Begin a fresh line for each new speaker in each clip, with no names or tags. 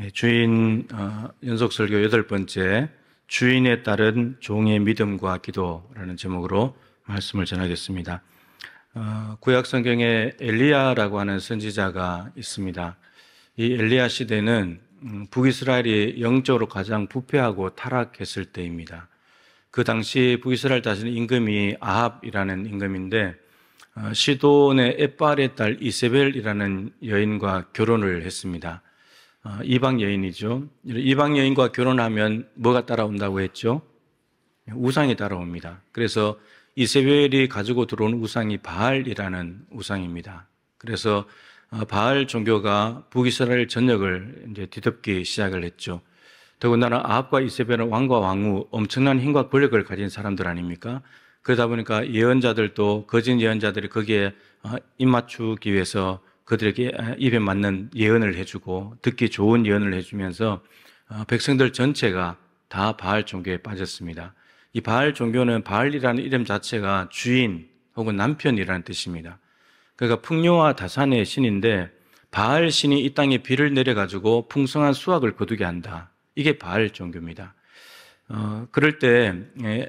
주인 연속 설교 8번째 주인에 따른 종의 믿음과 기도라는 제목으로 말씀을 전하겠습니다. 구약 성경에 엘리야라고 하는 선지자가 있습니다. 이 엘리야 시대는 북이스라엘이 영적으로 가장 부패하고 타락했을 때입니다. 그 당시 북이스라엘 다스리는 임금이 아합이라는 임금인데 시돈의 엣발의 딸 이세벨이라는 여인과 결혼을 했습니다. 이방 여인이죠. 이방 여인과 결혼하면 뭐가 따라온다고 했죠? 우상이 따라옵니다. 그래서 이세벨이 가지고 들어온 우상이 바알이라는 우상입니다. 그래서 바알 종교가 북이스라엘 전역을 이제 뒤덮기 시작을 했죠. 더군다나 아합과 이세벨은 왕과 왕후, 엄청난 힘과 권력을 가진 사람들 아닙니까? 그러다 보니까 예언자들도 거짓 예언자들이 거기에 입맞추기 위해서 그들에게 입에 맞는 예언을 해주고 듣기 좋은 예언을 해주면서 백성들 전체가 다 바알 종교에 빠졌습니다. 이 바알 종교는 바알이라는 이름 자체가 주인 혹은 남편이라는 뜻입니다. 그러니까 풍요와 다산의 신인데 바알 신이 이 땅에 비를 내려가지고 풍성한 수확을 거두게 한다. 이게 바알 종교입니다. 그럴 때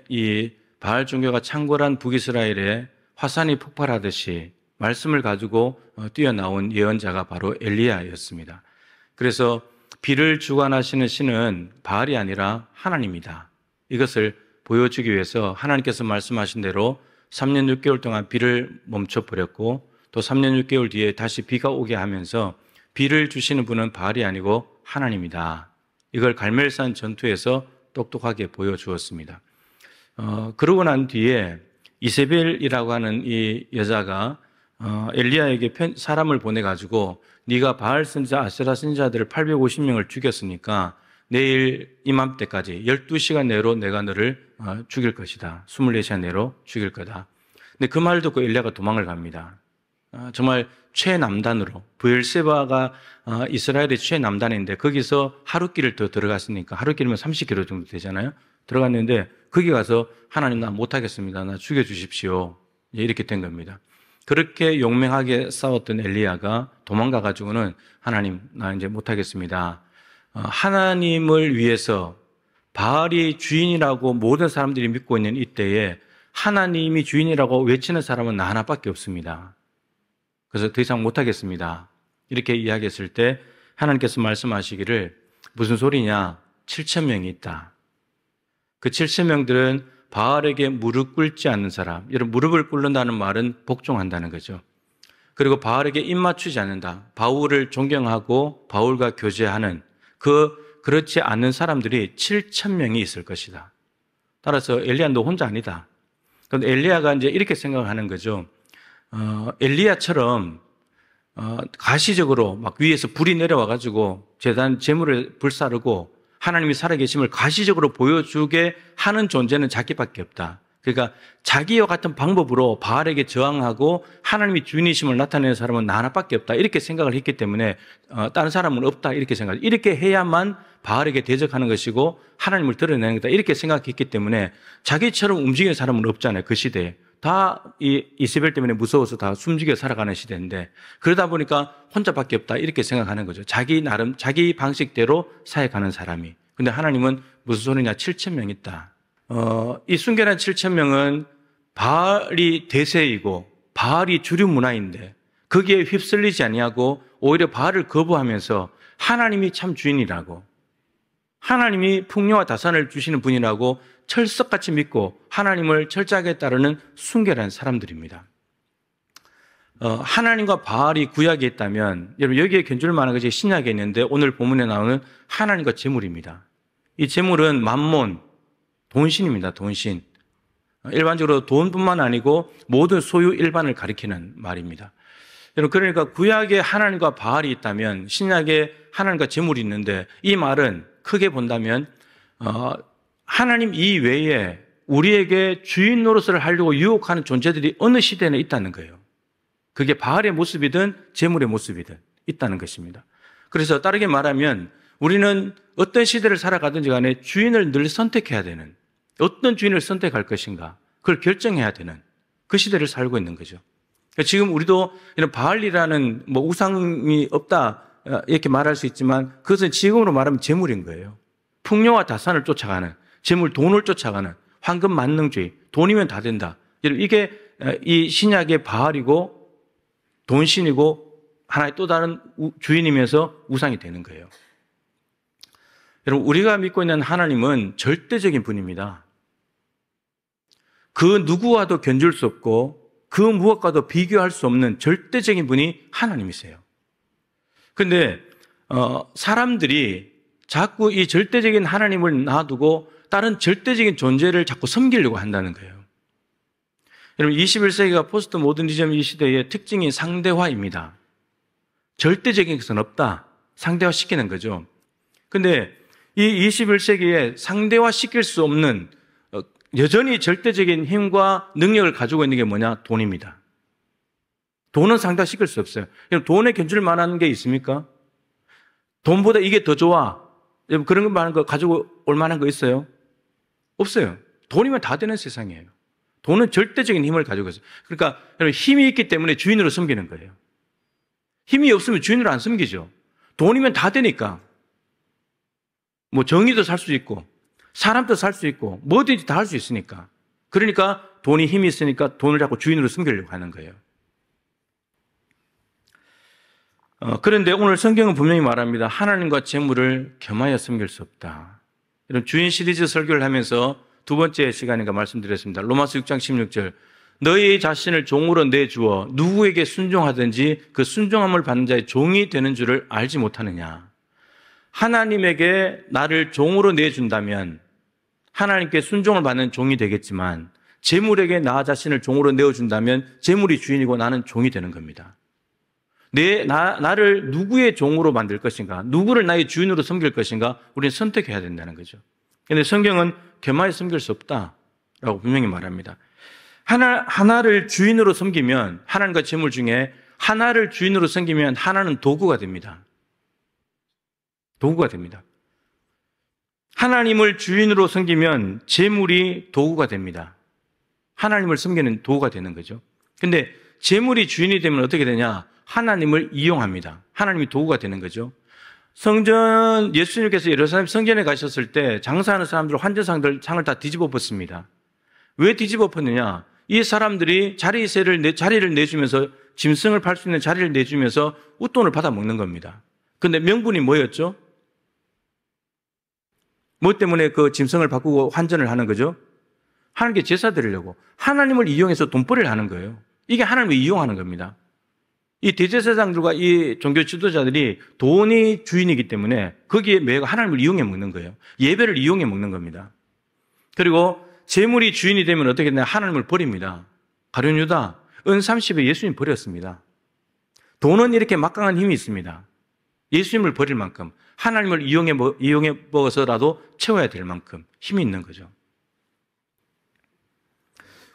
이 바알 종교가 창궐한 북이스라엘에 화산이 폭발하듯이 말씀을 가지고 뛰어나온 예언자가 바로 엘리야였습니다. 그래서 비를 주관하시는 신은 바알이 아니라 하나님이다. 이것을 보여주기 위해서 하나님께서 말씀하신 대로 3년 6개월 동안 비를 멈춰버렸고 또 3년 6개월 뒤에 다시 비가 오게 하면서 비를 주시는 분은 바알이 아니고 하나님이다. 이걸 갈멜산 전투에서 똑똑하게 보여주었습니다. 그러고 난 뒤에 이세벨이라고 하는 이 여자가 엘리야에게 사람을 보내가지고 네가 바알 선지자, 아세라 선지자들을 850명을 죽였으니까 내일 이맘때까지 12시간 내로 내가 너를 죽일 것이다. 24시간 내로 죽일 거다. 근데 그 말을 듣고 엘리야가 도망을 갑니다. 정말 최남단으로, 브엘세바가 이스라엘의 최남단인데 거기서 하룻길을 더 들어갔으니까 하룻길이면 30km 정도 되잖아요. 들어갔는데 거기 가서 하나님 나 못하겠습니다. 나 죽여주십시오. 이렇게 된 겁니다. 그렇게 용맹하게 싸웠던 엘리야가 도망가가지고는 하나님 나 이제 못하겠습니다. 하나님을 위해서 바알이 주인이라고 모든 사람들이 믿고 있는 이때에 하나님이 주인이라고 외치는 사람은 나 하나밖에 없습니다. 그래서 더 이상 못하겠습니다. 이렇게 이야기했을 때 하나님께서 말씀하시기를 무슨 소리냐? 7,000명이 있다. 그 7,000명들은 바알에게 무릎 꿇지 않는 사람, 여러분 무릎을 꿇는다는 말은 복종한다는 거죠. 그리고 바알에게 입맞추지 않는다. 바울을 존경하고 바울과 교제하는 그렇지 않는 사람들이 7,000명이 있을 것이다. 따라서 엘리야 너 혼자 아니다. 그런데 엘리야가 이제 이렇게 생각하는 거죠. 엘리야처럼 가시적으로 막 위에서 불이 내려와가지고 제단 제물을 불사르고 하나님이 살아계심을 가시적으로 보여주게 하는 존재는 자기밖에 없다. 그러니까 자기와 같은 방법으로 바알에게 저항하고 하나님이 주인이심을 나타내는 사람은 나 하나밖에 없다. 이렇게 생각을 했기 때문에 다른 사람은 없다. 이렇게 생각. 이렇게 해야만 바알에게 대적하는 것이고 하나님을 드러내는 거다. 이렇게 생각했기 때문에 자기처럼 움직이는 사람은 없잖아요. 그 시대에. 다 이 이세벨 때문에 무서워서 다 숨죽여 살아가는 시대인데 그러다 보니까 혼자밖에 없다 이렇게 생각하는 거죠. 자기 나름 자기 방식대로 사역하는 사람이. 근데 하나님은 무슨 소리냐? 7,000명 있다. 이 순결한 7,000명은 바알이 대세이고 바알이 주류 문화인데 거기에 휩쓸리지 아니하고 오히려 바알을 거부하면서 하나님이 참 주인이라고 하나님이 풍요와 다산을 주시는 분이라고 철석같이 믿고 하나님을 철저하게 따르는 순결한 사람들입니다. 하나님과 바알이 구약에 있다면 여러분 여기에 견줄 만한 것이 신약에 있는데 오늘 본문에 나오는 하나님과 재물입니다. 이 재물은 만몬, 돈신입니다. 돈신. 일반적으로 돈뿐만 아니고 모든 소유 일반을 가리키는 말입니다. 여러분 그러니까 구약에 하나님과 바알이 있다면 신약에 하나님과 재물이 있는데 이 말은 크게 본다면 하나님 이외에 우리에게 주인 노릇을 하려고 유혹하는 존재들이 어느 시대에는 있다는 거예요. 그게 바알의 모습이든 재물의 모습이든 있다는 것입니다. 그래서 다르게 말하면 우리는 어떤 시대를 살아가든지 간에 주인을 늘 선택해야 되는 어떤 주인을 선택할 것인가 그걸 결정해야 되는 그 시대를 살고 있는 거죠. 지금 우리도 이런 바알이라는 우상이 없다 이렇게 말할 수 있지만 그것은 지금으로 말하면 재물인 거예요. 풍요와 다산을 쫓아가는, 재물, 돈을 쫓아가는 황금 만능주의, 돈이면 다 된다. 이게 이 신약의 바알이고 돈신이고 하나의 또 다른 주인이면서 우상이 되는 거예요. 여러분, 우리가 믿고 있는 하나님은 절대적인 분입니다. 그 누구와도 견줄 수 없고 그 무엇과도 비교할 수 없는 절대적인 분이 하나님이세요. 그런데 사람들이 자꾸 이 절대적인 하나님을 놔두고 다른 절대적인 존재를 자꾸 섬기려고 한다는 거예요. 여러분, 21세기가 포스트 모더니즘 이 시대의 특징이 상대화입니다. 절대적인 것은 없다. 상대화시키는 거죠. 그런데 이 21세기에 상대화시킬 수 없는 여전히 절대적인 힘과 능력을 가지고 있는 게 뭐냐? 돈입니다. 돈은 상대화시킬 수 없어요. 돈에 견줄 만한 게 있습니까? 돈보다 이게 더 좋아. 그런 거 많은 거 가지고 올 만한 거 있어요? 없어요. 돈이면 다 되는 세상이에요. 돈은 절대적인 힘을 가지고 있어요. 그러니까 여러분, 힘이 있기 때문에 주인으로 섬기는 거예요. 힘이 없으면 주인으로 안 섬기죠. 돈이면 다 되니까. 뭐 정의도 살 수 있고 사람도 살 수 있고 뭐든지 다 할 수 있으니까. 그러니까 돈이 힘이 있으니까 돈을 자꾸 주인으로 섬기려고 하는 거예요. 그런데 오늘 성경은 분명히 말합니다. 하나님과 재물을 겸하여 섬길 수 없다. 이런 주인 시리즈 설교를 하면서 두 번째 시간인가 말씀드렸습니다. 로마서 6장 16절. 너희 자신을 종으로 내주어 누구에게 순종하든지 그 순종함을 받는 자의 종이 되는 줄을 알지 못하느냐. 하나님에게 나를 종으로 내준다면 하나님께 순종을 받는 종이 되겠지만 재물에게 나 자신을 종으로 내어준다면 재물이 주인이고 나는 종이 되는 겁니다. 나를 누구의 종으로 만들 것인가, 누구를 나의 주인으로 섬길 것인가, 우리는 선택해야 된다는 거죠. 그런데 성경은 겸하여 섬길 수 없다라고 분명히 말합니다. 하나를 주인으로 섬기면, 하나님과 재물 중에 하나를 주인으로 섬기면 하나는 도구가 됩니다. 도구가 됩니다. 하나님을 주인으로 섬기면 재물이 도구가 됩니다. 하나님을 섬기는 도구가 되는 거죠. 근데 재물이 주인이 되면 어떻게 되냐? 하나님을 이용합니다. 하나님이 도구가 되는 거죠. 성전, 예수님께서 예루살렘 성전에 가셨을 때 장사하는 사람들, 환전상들 상을 다 뒤집어 엎었습니다. 왜 뒤집어 엎었느냐? 이 사람들이 자리를 내주면서, 짐승을 팔 수 있는 자리를 내주면서 웃돈을 받아 먹는 겁니다. 근데 명분이 뭐였죠? 뭐 때문에 그 짐승을 바꾸고 환전을 하는 거죠? 하나님께 제사 드리려고. 하나님을 이용해서 돈벌이를 하는 거예요. 이게 하나님을 이용하는 겁니다. 이 대제사장들과 이 종교 지도자들이 돈이 주인이기 때문에 거기에 매가 하나님을 이용해 먹는 거예요. 예배를 이용해 먹는 겁니다. 그리고 재물이 주인이 되면 어떻게 되냐? 하나님을 버립니다. 가룟 유다, 은 30에 예수님 버렸습니다. 돈은 이렇게 막강한 힘이 있습니다. 예수님을 버릴 만큼, 하나님을 이용해 먹어서라도 채워야 될 만큼 힘이 있는 거죠.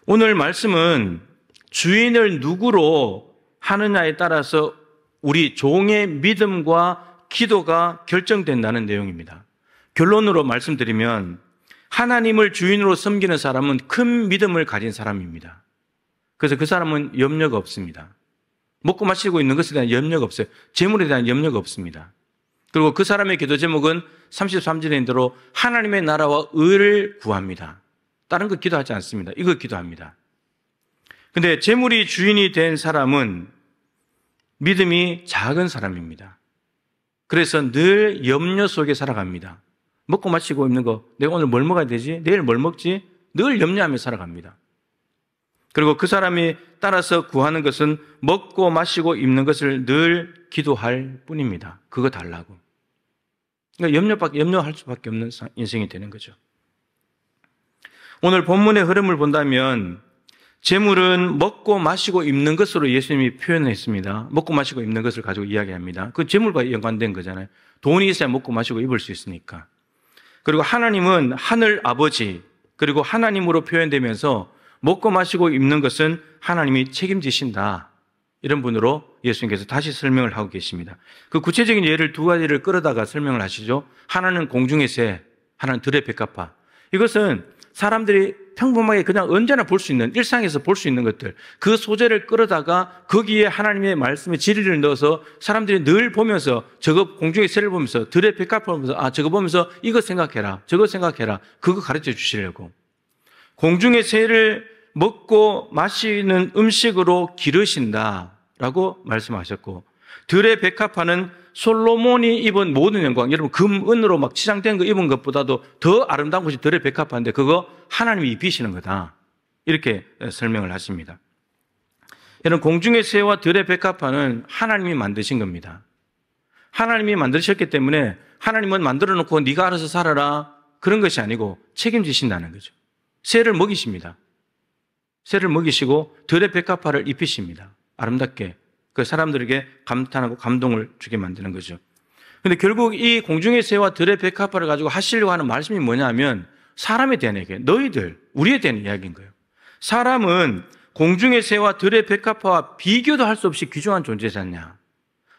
오늘 말씀은 주인을 누구로 하느냐에 따라서 우리 종의 믿음과 기도가 결정된다는 내용입니다. 결론으로 말씀드리면 하나님을 주인으로 섬기는 사람은 큰 믿음을 가진 사람입니다. 그래서 그 사람은 염려가 없습니다. 먹고 마시고 있는 것에 대한 염려가 없어요. 재물에 대한 염려가 없습니다. 그리고 그 사람의 기도 제목은 33절에 있는 대로 하나님의 나라와 의를 구합니다. 다른 거 기도하지 않습니다. 이거 기도합니다. 근데 재물이 주인이 된 사람은 믿음이 작은 사람입니다. 그래서 늘 염려 속에 살아갑니다. 먹고 마시고 있는 거, 내가 오늘 뭘 먹어야 되지? 내일 뭘 먹지? 늘 염려하며 살아갑니다. 그리고 그 사람이 따라서 구하는 것은 먹고 마시고 입는 것을 늘 기도할 뿐입니다. 그거 달라고. 그러니까 염려할 수밖에 없는 인생이 되는 거죠. 오늘 본문의 흐름을 본다면 재물은 먹고 마시고 입는 것으로 예수님이 표현했습니다. 먹고 마시고 입는 것을 가지고 이야기합니다. 그 재물과 연관된 거잖아요. 돈이 있어야 먹고 마시고 입을 수 있으니까. 그리고 하나님은 하늘 아버지, 그리고 하나님으로 표현되면서 먹고 마시고 입는 것은 하나님이 책임지신다. 이런 분으로 예수님께서 다시 설명을 하고 계십니다. 그 구체적인 예를 두 가지를 끌어다가 설명을 하시죠. 하나는 공중의 새, 하나는 들의 백합화. 이것은 사람들이 평범하게 그냥 언제나 볼 수 있는, 일상에서 볼 수 있는 것들, 그 소재를 끌어다가 거기에 하나님의 말씀의 진리를 넣어서 사람들이 늘 보면서, 저거 공중의 새를 보면서, 들의 백합을 보면서, 아, 저거 보면서 이거 생각해라, 저거 생각해라, 그거 가르쳐 주시려고. 공중의 새를 먹고 마시는 음식으로 기르신다라고 말씀하셨고, 들의 백합화는 솔로몬이 입은 모든 영광, 여러분 금, 은으로 막 치장된 거 입은 것보다도 더 아름다운 것이 들의 백합화인데 그거 하나님이 입히시는 거다. 이렇게 설명을 하십니다. 여러분 공중의 새와 들의 백합화는 하나님이 만드신 겁니다. 하나님이 만드셨기 때문에 하나님은 만들어 놓고 네가 알아서 살아라 그런 것이 아니고 책임지신다는 거죠. 새를 먹이십니다. 새를 먹이시고 들의 백합화를 입히십니다. 아름답게. 그 사람들에게 감탄하고 감동을 주게 만드는 거죠. 그런데 결국 이 공중의 새와 들의 백합화를 가지고 하시려고 하는 말씀이 뭐냐면 사람에 대한 얘기예요. 너희들, 우리에 대한 이야기인 거예요. 사람은 공중의 새와 들의 백합화와 비교도 할 수 없이 귀중한 존재지 않냐.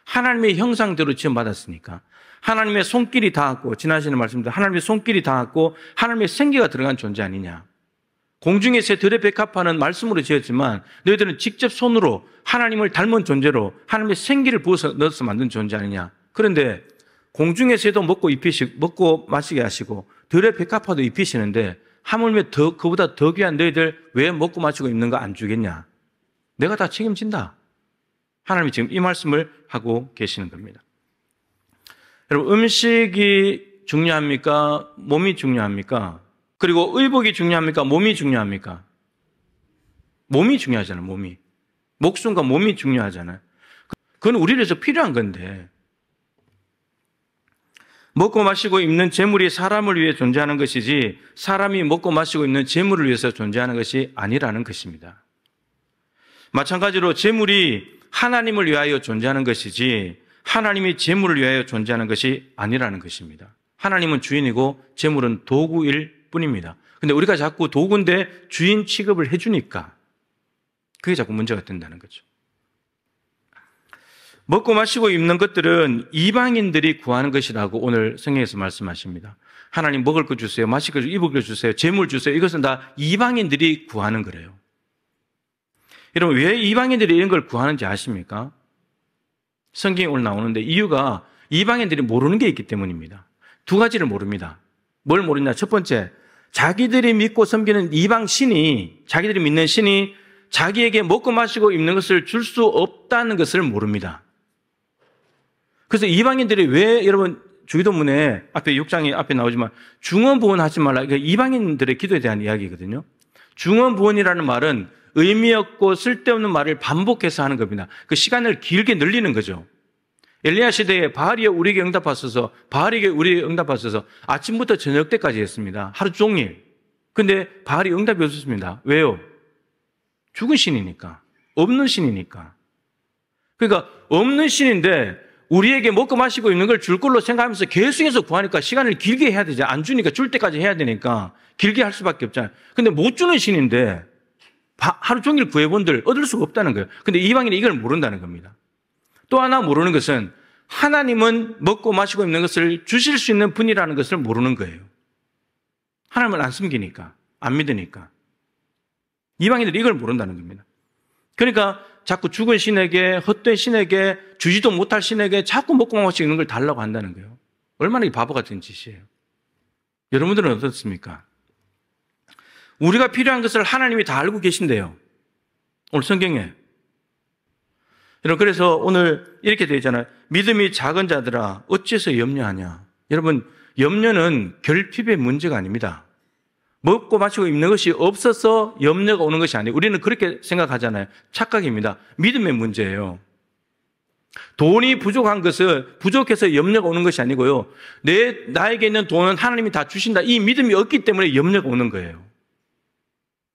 하나님의 형상대로 지음받았으니까. 하나님의 손길이 닿았고, 지난 시간에 말씀드린 하나님의 손길이 닿았고 하나님의 생기가 들어간 존재 아니냐. 공중의 새 들의 백합화는 말씀으로 지었지만 너희들은 직접 손으로 하나님을 닮은 존재로 하나님의 생기를 부어서 넣어서 만든 존재 아니냐. 그런데 공중의 새도 먹고 마시게 하시고 들의 백합화도 입히시는데 하물며 그보다 더 귀한 너희들 왜 먹고 마시고 입는 거 안 주겠냐. 내가 다 책임진다. 하나님이 지금 이 말씀을 하고 계시는 겁니다. 여러분 음식이 중요합니까? 몸이 중요합니까? 그리고 의복이 중요합니까? 몸이 중요합니까? 몸이 중요하잖아요, 몸이. 목숨과 몸이 중요하잖아요. 그건 우리를 위해서 필요한 건데. 먹고 마시고 입는 재물이 사람을 위해 존재하는 것이지 사람이 먹고 마시고 입는 재물을 위해서 존재하는 것이 아니라는 것입니다. 마찬가지로 재물이 하나님을 위하여 존재하는 것이지 하나님이 재물을 위하여 존재하는 것이 아니라는 것입니다. 하나님은 주인이고 재물은 도구일 뿐입니다. 근데 우리가 자꾸 도구인데 주인 취급을 해주니까 그게 자꾸 문제가 된다는 거죠. 먹고 마시고 입는 것들은 이방인들이 구하는 것이라고 오늘 성경에서 말씀하십니다. 하나님 먹을 거 주세요, 마실 거 주세요, 입을 거 주세요, 재물 주세요. 이것은 다 이방인들이 구하는 거래요. 여러분 왜 이방인들이 이런 걸 구하는지 아십니까? 성경에 오늘 나오는데 이유가 이방인들이 모르는 게 있기 때문입니다. 두 가지를 모릅니다. 뭘 모르냐? 첫 번째, 자기들이 믿고 섬기는 이방 신이, 자기들이 믿는 신이 자기에게 먹고 마시고 입는 것을 줄 수 없다는 것을 모릅니다. 그래서 이방인들이 왜 여러분 주기도문에 앞에 6장에 앞에 나오지만 중언부언 하지 말라. 이게 이방인들의 기도에 대한 이야기거든요. 중언부언이라는 말은 의미 없고 쓸데없는 말을 반복해서 하는 겁니다. 그 시간을 길게 늘리는 거죠. 엘리야 시대에 바알이 우리에게 응답하소서, 바알에게 우리에게 응답하소서 아침부터 저녁 때까지 했습니다. 하루 종일. 근데 바알이 응답이 없었습니다. 왜요? 죽은 신이니까. 없는 신이니까. 그러니까 없는 신인데 우리에게 먹고 마시고 있는 걸 줄 걸로 생각하면서 계속해서 구하니까 시간을 길게 해야 되죠. 안 주니까 줄 때까지 해야 되니까 길게 할 수밖에 없잖아요. 근데 못 주는 신인데 하루 종일 구해본들 얻을 수가 없다는 거예요. 근데 이방인이 이걸 모른다는 겁니다. 또 하나 모르는 것은 하나님은 먹고 마시고 입는 것을 주실 수 있는 분이라는 것을 모르는 거예요. 하나님을 안 숨기니까, 안 믿으니까. 이방인들이 이걸 모른다는 겁니다. 그러니까 자꾸 죽은 신에게, 헛된 신에게, 주지도 못할 신에게 자꾸 먹고 마시고 있는 걸 달라고 한다는 거예요. 얼마나 바보 같은 짓이에요. 여러분들은 어떻습니까? 우리가 필요한 것을 하나님이 다 알고 계신데요. 오늘 성경에. 여러분, 그래서 오늘 이렇게 되어 있잖아요. 믿음이 작은 자들아, 어째서 염려하냐? 여러분, 염려는 결핍의 문제가 아닙니다. 먹고 마시고 입는 것이 없어서 염려가 오는 것이 아니에요. 우리는 그렇게 생각하잖아요. 착각입니다. 믿음의 문제예요. 돈이 부족한 것은 부족해서 염려가 오는 것이 아니고요. 나에게 있는 돈은 하나님이 다 주신다. 이 믿음이 없기 때문에 염려가 오는 거예요.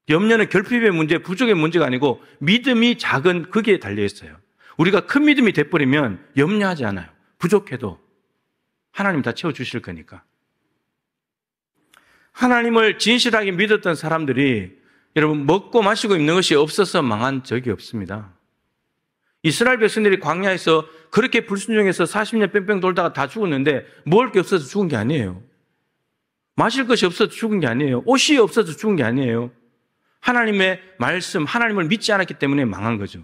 염려는 결핍의 문제, 부족의 문제가 아니고 믿음이 작은 거기에 달려 있어요. 우리가 큰 믿음이 돼버리면 염려하지 않아요. 부족해도 하나님 다 채워주실 거니까. 하나님을 진실하게 믿었던 사람들이 여러분 먹고 마시고 입는 것이 없어서 망한 적이 없습니다. 이스라엘 백성들이 광야에서 그렇게 불순종해서 40년 뺑뺑 돌다가 다 죽었는데 먹을 게 없어서 죽은 게 아니에요. 마실 것이 없어서 죽은 게 아니에요. 옷이 없어서 죽은 게 아니에요. 하나님의 말씀, 하나님을 믿지 않았기 때문에 망한 거죠.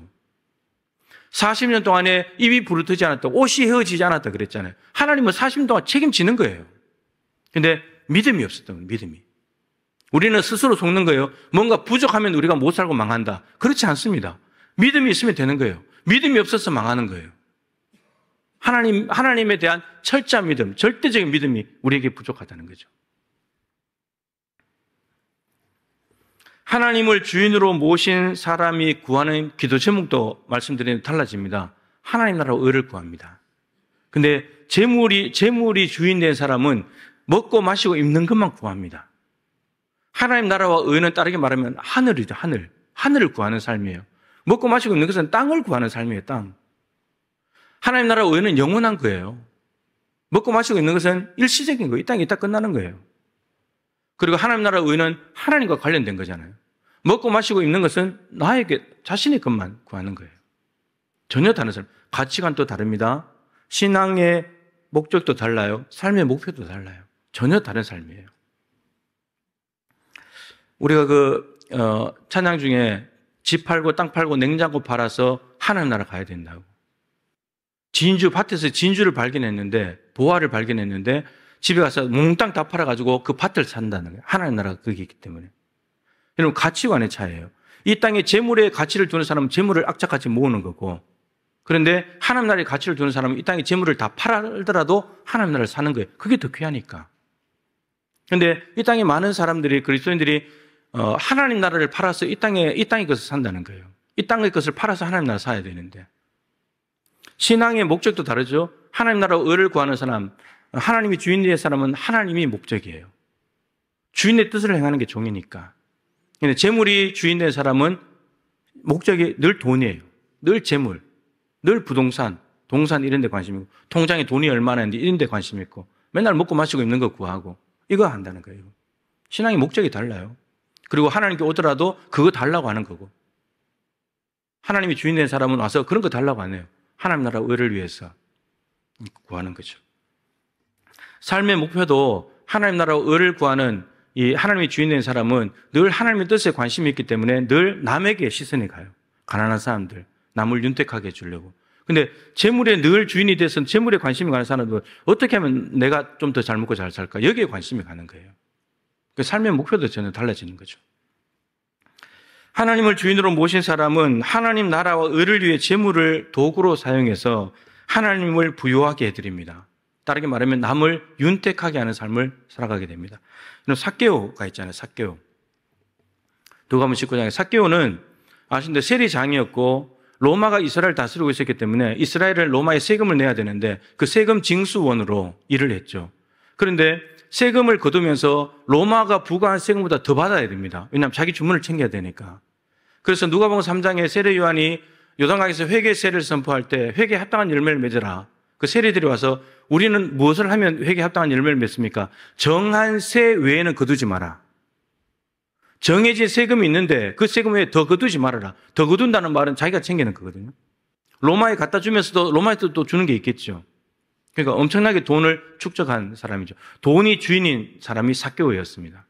40년 동안에 입이 부르트지 않았다, 옷이 헤어지지 않았다 그랬잖아요. 하나님은 40년 동안 책임지는 거예요. 근데 믿음이 없었던 거예요, 믿음이. 우리는 스스로 속는 거예요. 뭔가 부족하면 우리가 못 살고 망한다. 그렇지 않습니다. 믿음이 있으면 되는 거예요. 믿음이 없어서 망하는 거예요. 하나님에 대한 철저한 믿음, 절대적인 믿음이 우리에게 부족하다는 거죠. 하나님을 주인으로 모신 사람이 구하는 기도 제목도 말씀드리는 달라집니다. 하나님 나라와 의를 구합니다. 근데 재물이 주인된 사람은 먹고 마시고 입는 것만 구합니다. 하나님 나라와 의는 다르게 말하면 하늘이죠, 하늘. 하늘을 구하는 삶이에요. 먹고 마시고 입는 것은 땅을 구하는 삶이에요, 땅. 하나님 나라와 의는 영원한 거예요. 먹고 마시고 있는 것은 일시적인 거예요. 이 땅이 있다 끝나는 거예요. 그리고 하나님 나라의 의는 하나님과 관련된 거잖아요. 먹고 마시고 입는 것은 나에게 자신의 것만 구하는 거예요. 전혀 다른 삶. 가치관도 다릅니다. 신앙의 목적도 달라요. 삶의 목표도 달라요. 전혀 다른 삶이에요. 우리가 찬양 중에 집 팔고 땅 팔고 냉장고 팔아서 하나님 나라 가야 된다고. 밭에서 진주를 발견했는데, 보화를 발견했는데 집에 가서 몽땅 다 팔아가지고 그 밭을 산다는 거예요. 하나님 나라가 거기 있기 때문에. 여러분, 가치관의 차이예요. 이 땅에 재물에 가치를 두는 사람은 재물을 악착같이 모으는 거고, 그런데 하나님 나라에 가치를 두는 사람은 이 땅에 재물을 다 팔더라도 하나님 나라를 사는 거예요. 그게 더 귀하니까. 그런데 이 땅에 많은 사람들이, 그리스도인들이 하나님 나라를 팔아서 이 땅의 것을 산다는 거예요. 이 땅의 것을 팔아서 하나님 나라 사야 되는데. 신앙의 목적도 다르죠. 하나님 나라와 의를 구하는 사람, 하나님이 주인된 사람은 하나님이 목적이에요. 주인의 뜻을 행하는 게 종이니까. 근데 재물이 주인된 사람은 목적이 늘 돈이에요. 늘 재물, 늘 부동산, 동산 이런 데 관심이 있고, 통장에 돈이 얼마나 있는데 이런 데 관심이 있고, 맨날 먹고 마시고 입는 거 구하고 이거 한다는 거예요. 신앙의 목적이 달라요. 그리고 하나님께 오더라도 그거 달라고 하는 거고, 하나님이 주인된 사람은 와서 그런 거 달라고 안 해요. 하나님 나라 의를 위해서 구하는 거죠. 삶의 목표도 하나님 나라 의를 구하는 이 하나님이 주인된 사람은 늘 하나님의 뜻에 관심이 있기 때문에 늘 남에게 시선이 가요. 가난한 사람들, 남을 윤택하게 해주려고. 근데 재물에 늘 주인이 돼서 재물에 관심이 가는 사람은 어떻게 하면 내가 좀 더 잘 먹고 잘 살까? 여기에 관심이 가는 거예요. 그 삶의 목표도 전혀 달라지는 거죠. 하나님을 주인으로 모신 사람은 하나님 나라와 의를 위해 재물을 도구로 사용해서 하나님을 부요하게 해드립니다. 다르게 말하면 남을 윤택하게 하는 삶을 살아가게 됩니다. 삭개오가 있잖아요. 삭개오. 누가복음 19장에 삭개오는 아시는데 세리장이었고 로마가 이스라엘을 다스리고 있었기 때문에 이스라엘은 로마에 세금을 내야 되는데 그 세금 징수원으로 일을 했죠. 그런데 세금을 거두면서 로마가 부과한 세금보다 더 받아야 됩니다. 왜냐하면 자기 주문을 챙겨야 되니까. 그래서 누가복음 3장에 세례 요한이 요단강에서 회개 세례를 선포할 때 회개에 합당한 열매를 맺으라. 그 세리들이 와서 우리는 무엇을 하면 회개에 합당한 열매를 맺습니까? 정한 세 외에는 거두지 마라. 정해진 세금이 있는데 그 세금 외에 더 거두지 말아라. 더 거둔다는 말은 자기가 챙기는 거거든요. 로마에 갖다 주면서도 로마에서 또 주는 게 있겠죠. 그러니까 엄청나게 돈을 축적한 사람이죠. 돈이 주인인 사람이 삭개오였습니다.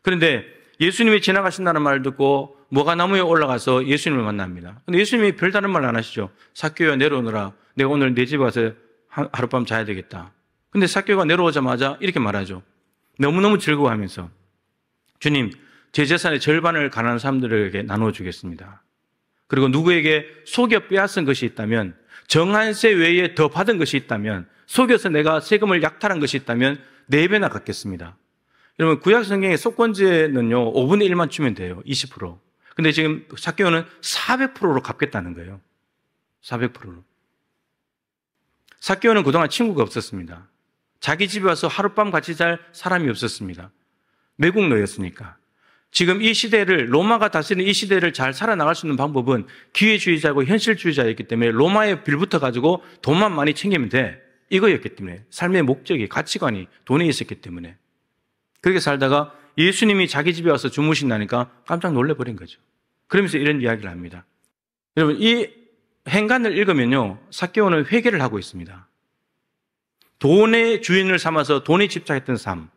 그런데 예수님이 지나가신다는 말을 듣고 뭐가 나무에 올라가서 예수님을 만납니다. 근데 예수님이 별다른 말 안 하시죠. 삭개오야 내려오너라. 내가 오늘 내 집에 가서 하룻밤 자야 되겠다. 근데 삭개오가 내려오자마자 이렇게 말하죠. 너무너무 즐거워하면서 주님, 제 재산의 절반을 가난한 사람들에게 나누어 주겠습니다. 그리고 누구에게 속여 빼앗은 것이 있다면, 정한세 외에 더 받은 것이 있다면, 속여서 내가 세금을 약탈한 것이 있다면 4배나 갚겠습니다. 여러분, 구약 성경의 속건제는요 5분의 1만 주면 돼요. 20%. 근데 지금 삭개오는 400%로 갚겠다는 거예요. 400%로. 삭개오는 그동안 친구가 없었습니다. 자기 집에 와서 하룻밤 같이 잘 사람이 없었습니다. 매국노였으니까. 지금 이 시대를, 로마가 다스리는 이 시대를 잘 살아나갈 수 있는 방법은 기회주의자고 현실주의자였기 때문에 로마에 빌붙어가지고 돈만 많이 챙기면 돼. 이거였기 때문에. 삶의 목적이, 가치관이 돈에 있었기 때문에. 그렇게 살다가 예수님이 자기 집에 와서 주무신다니까 깜짝 놀래버린 거죠. 그러면서 이런 이야기를 합니다. 여러분, 이 행간을 읽으면요, 삭개오는 회개를 하고 있습니다. 돈의 주인을 삼아서 돈에 집착했던 삶,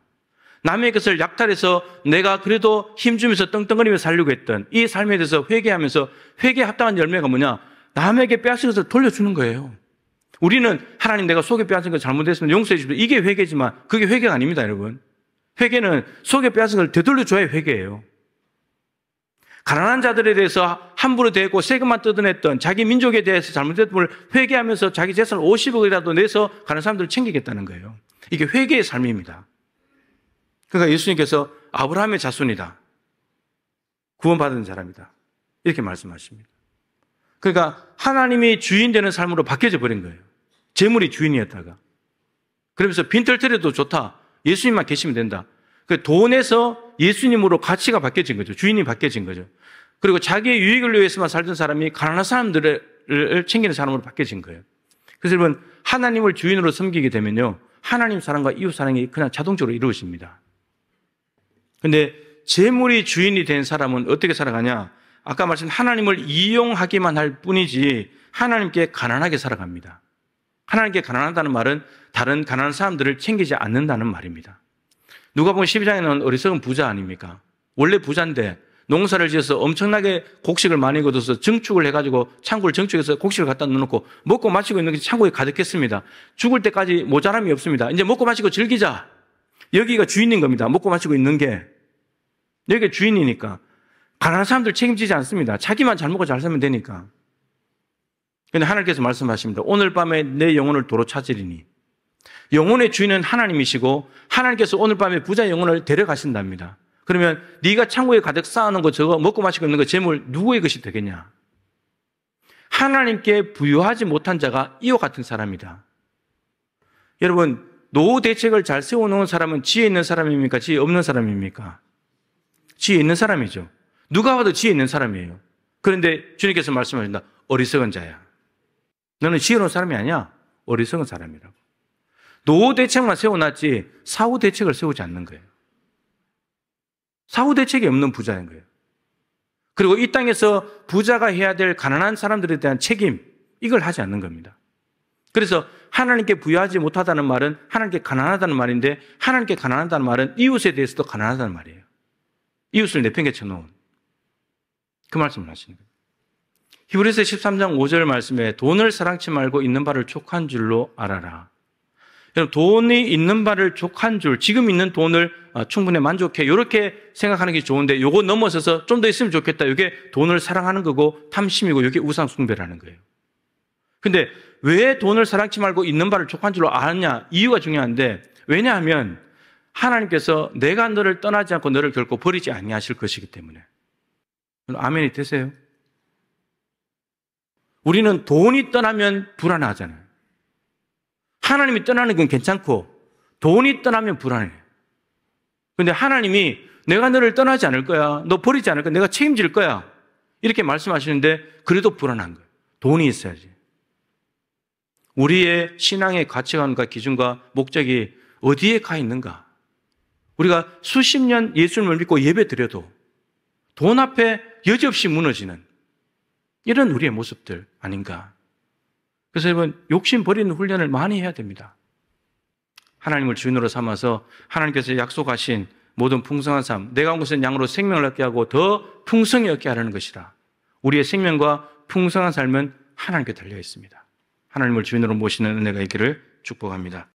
남의 것을 약탈해서 내가 그래도 힘주면서 떵떵거리며 살려고 했던 이 삶에 대해서 회개하면서 회개에 합당한 열매가 뭐냐? 남에게 빼앗은 것을 돌려주는 거예요. 우리는 하나님 내가 속에 빼앗은 거 잘못했으면 용서해 주십시오. 이게 회개지만 그게 회개가 아닙니다, 여러분. 회개는 속에 빼앗은 걸 되돌려줘야 회개예요. 가난한 자들에 대해서 함부로 대고 세금만 뜯어냈던 자기 민족에 대해서 잘못된 걸 회개하면서 자기 재산을 50억이라도 내서 가난한 사람들을 챙기겠다는 거예요. 이게 회개의 삶입니다. 그러니까 예수님께서 아브라함의 자손이다. 구원받은 사람이다. 이렇게 말씀하십니다. 그러니까 하나님이 주인 되는 삶으로 바뀌어져 버린 거예요. 재물이 주인이었다가. 그러면서 빈털터리도 좋다. 예수님만 계시면 된다. 그 돈에서 예수님으로 가치가 바뀌어진 거죠. 주인이 바뀌어진 거죠. 그리고 자기의 유익을 위해서만 살던 사람이 가난한 사람들을 챙기는 사람으로 바뀌어진 거예요. 그래서 여러분, 하나님을 주인으로 섬기게 되면요, 하나님 사랑과 이웃 사랑이 그냥 자동적으로 이루어집니다. 근데 재물이 주인이 된 사람은 어떻게 살아가냐? 아까 말씀드린 하나님을 이용하기만 할 뿐이지 하나님께 가난하게 살아갑니다. 하나님께 가난하다는 말은 다른 가난한 사람들을 챙기지 않는다는 말입니다. 누가복음 12장에는 어리석은 부자 아닙니까? 원래 부자인데 농사를 지어서 엄청나게 곡식을 많이 거둬서 증축을 해가지고 창고를 증축해서 곡식을 갖다 넣어놓고 먹고 마시고 있는 게 창고에 가득했습니다. 죽을 때까지 모자람이 없습니다. 이제 먹고 마시고 즐기자. 여기가 주인인 겁니다. 먹고 마시고 있는 게. 여기가 주인이니까. 가난한 사람들 책임지지 않습니다. 자기만 잘 먹고 잘 살면 되니까. 그런데 하나님께서 말씀하십니다. 오늘 밤에 내 영혼을 도로 찾으리니. 영혼의 주인은 하나님이시고 하나님께서 오늘 밤에 부자의 영혼을 데려가신답니다. 그러면 네가 창고에 가득 쌓아놓은 거 저거 먹고 마시고 있는 거 재물 누구의 것이 되겠냐? 하나님께 부여하지 못한 자가 이와 같은 사람이다. 여러분, 노후 대책을 잘 세워놓은 사람은 지혜 있는 사람입니까? 지혜 없는 사람입니까? 지혜 있는 사람이죠. 누가 봐도 지혜 있는 사람이에요. 그런데 주님께서 말씀하신다. 어리석은 자야. 너는 지혜로운 사람이 아니야. 어리석은 사람이라고. 노후 대책만 세워놨지 사후 대책을 세우지 않는 거예요. 사후 대책이 없는 부자인 거예요. 그리고 이 땅에서 부자가 해야 될 가난한 사람들에 대한 책임, 이걸 하지 않는 겁니다. 그래서 하나님께 부여하지 못하다는 말은 하나님께 가난하다는 말인데, 하나님께 가난하다는 말은 이웃에 대해서도 가난하다는 말이에요. 이웃을 내팽개쳐 놓은 그 말씀을 하시는 거예요. 히브리서 13장 5절 말씀에 돈을 사랑치 말고 있는 바를 족한 줄로 알아라. 여러분, 돈이 있는 바를 족한 줄, 지금 있는 돈을 충분히 만족해, 이렇게 생각하는 게 좋은데 요거 넘어서서 좀 더 있으면 좋겠다. 이게 돈을 사랑하는 거고 탐심이고 이게 우상 숭배라는 거예요. 근데 왜 돈을 사랑치 말고 있는 바를 족한 줄로 아느냐? 이유가 중요한데, 왜냐하면 하나님께서 내가 너를 떠나지 않고 너를 결코 버리지 아니하실 것이기 때문에. 아멘이 되세요? 우리는 돈이 떠나면 불안하잖아요. 하나님이 떠나는 건 괜찮고 돈이 떠나면 불안해요. 그런데 하나님이 내가 너를 떠나지 않을 거야. 너 버리지 않을 거야. 내가 책임질 거야. 이렇게 말씀하시는데 그래도 불안한 거예요. 돈이 있어야지. 우리의 신앙의 가치관과 기준과 목적이 어디에 가 있는가? 우리가 수십 년 예수님을 믿고 예배 드려도 돈 앞에 여지없이 무너지는 이런 우리의 모습들 아닌가? 그래서 여러분, 욕심 버리는 훈련을 많이 해야 됩니다. 하나님을 주인으로 삼아서 하나님께서 약속하신 모든 풍성한 삶, 내가 온 것은 양으로 생명을 얻게 하고 더 풍성히 얻게 하라는 것이라. 우리의 생명과 풍성한 삶은 하나님께 달려 있습니다. 하나님을 주인으로 모시는 은혜가 있기를 축복합니다.